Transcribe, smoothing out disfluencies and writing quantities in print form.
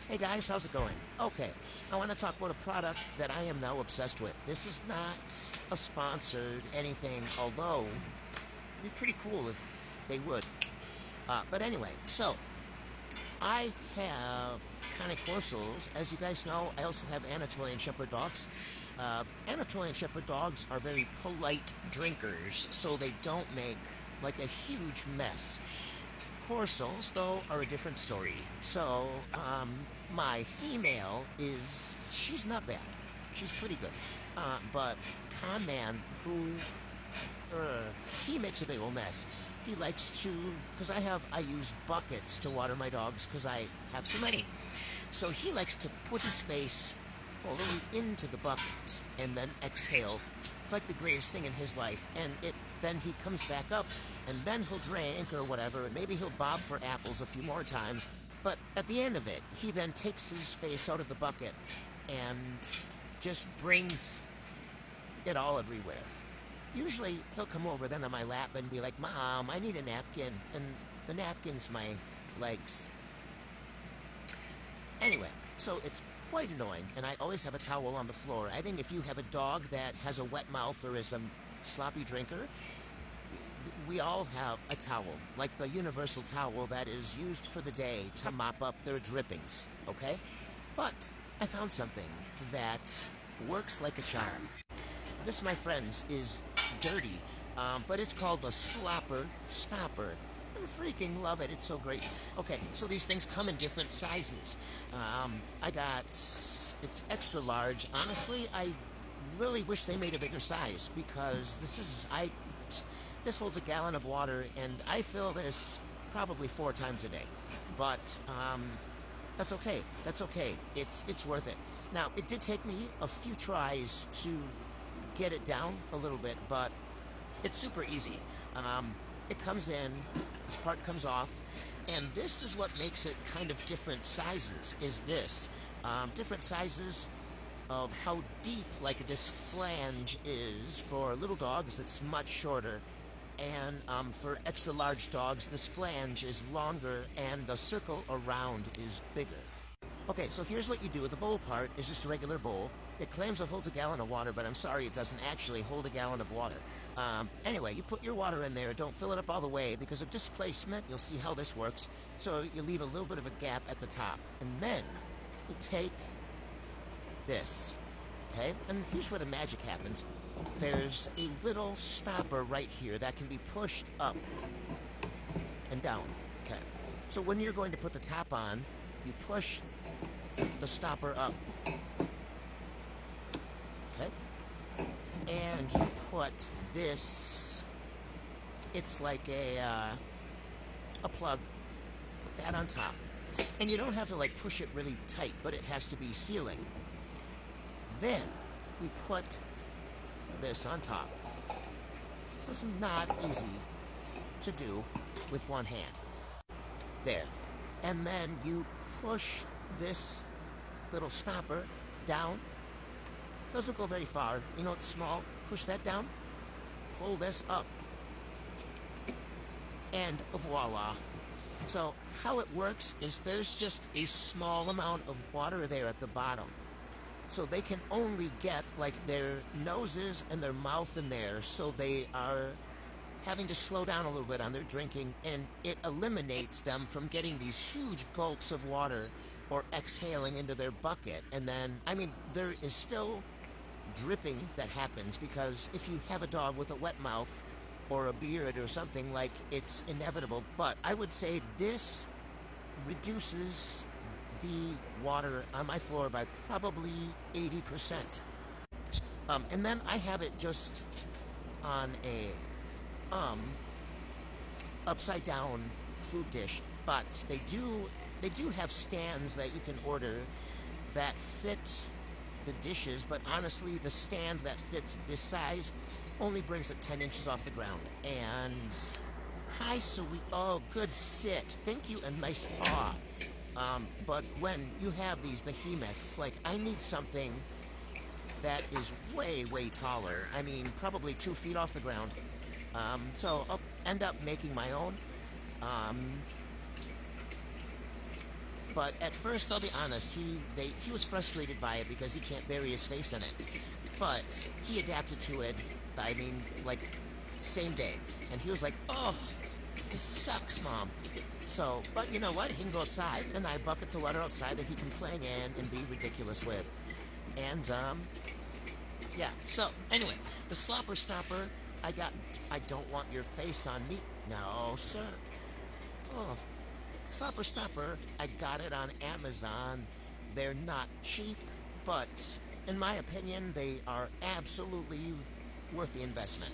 Hey guys, how's it going? Okay, I want to talk about a product that I am now obsessed with. This is not a sponsored anything, although it'd be pretty cool if they would. But anyway, so I have Cane Corsals. As you guys know, I also have Anatolian Shepherd dogs. Anatolian Shepherd dogs are very polite drinkers, so they don't make like a huge mess. Corsals, though, are a different story. So, my female she's not bad. She's pretty good. But Con Man, he makes a big old mess. He likes to, because I use buckets to water my dogs because I have so many. So he likes to put his face all the way into the bucket and then exhale. It's like the greatest thing in his life. And then he comes back up and then he'll drink or whatever. And maybe he'll bob for apples a few more times. But at the end of it, he then takes his face out of the bucket and just brings it all everywhere. Usually he'll come over then on my lap and be like, "Mom, I need a napkin." And the napkin's my legs. Anyway, so it's quite annoying, and I always have a towel on the floor. I think if you have a dog that has a wet mouth or is a sloppy drinker, we all have a towel, like the universal towel that is used for the day to mop up their drippings, okay? But I found something that works like a charm. This, my friends, is dirty, but it's called the Slopper Stopper. I freaking love it. It's so great. Okay, so these things come in different sizes. It's extra large. Honestly, I really wish they made a bigger size because this holds a gallon of water and I fill this probably 4 times a day. But, that's okay. That's okay. It's worth it. Now, it did take me a few tries to get it down a little bit, but it's super easy. It comes in, this part comes off, and this is what makes it kind of different sizes, is this. Different sizes of how deep, like, this flange is. For little dogs, it's much shorter, and for extra large dogs, this flange is longer, and the circle around is bigger. Okay, so here's what you do. The bowl part is just a regular bowl. It claims it holds a gallon of water, but I'm sorry, it doesn't actually hold a gallon of water. Anyway, you put your water in there. Don't fill it up all the way because of displacement. You'll see how this works. So you leave a little bit of a gap at the top. And then you take this, okay? And here's where the magic happens. There's a little stopper right here that can be pushed up and down, okay? So when you're going to put the top on, you push the stopper up, okay? And you put this, it's like a plug, put that on top. And you don't have to like push it really tight, but it has to be sealing. Then we put this on top. So it's not easy to do with one hand. There. And then you push this little stopper down. Doesn't go very far. You know, it's small. Push that down. Pull this up. And voila. So how it works is there's just a small amount of water there at the bottom. So they can only get like their noses and their mouth in there, so they are having to slow down a little bit on their drinking, and it eliminates them from getting these huge gulps of water or exhaling into their bucket. And then, I mean, there is still dripping that happens because if you have a dog with a wet mouth or a beard or something, like, it's inevitable. But I would say this reduces the water on my floor by probably 80%. And then I have it just on a upside down food dish, but they do have stands that you can order that fit the dishes, but honestly the stand that fits this size only brings it 10 inches off the ground. And hi sweet, oh good sit, thank you, and nice paw. But when you have these behemoths, like, I need something that is way taller. I mean, probably 2 feet off the ground. So I'll end up making my own. But at first, I'll be honest, he was frustrated by it because he can't bury his face in it. But he adapted to it, I mean, like, same day. And he was like, oh, this sucks, Mom. So, but you know what? He can go outside, and I have buckets of water outside that he can play in and be ridiculous with. And, yeah. So, anyway, the Slopper Stopper, I don't want your face on me. No, sir. Oh, Slopper Stopper, I got it on Amazon. They're not cheap, but in my opinion, they are absolutely worth the investment.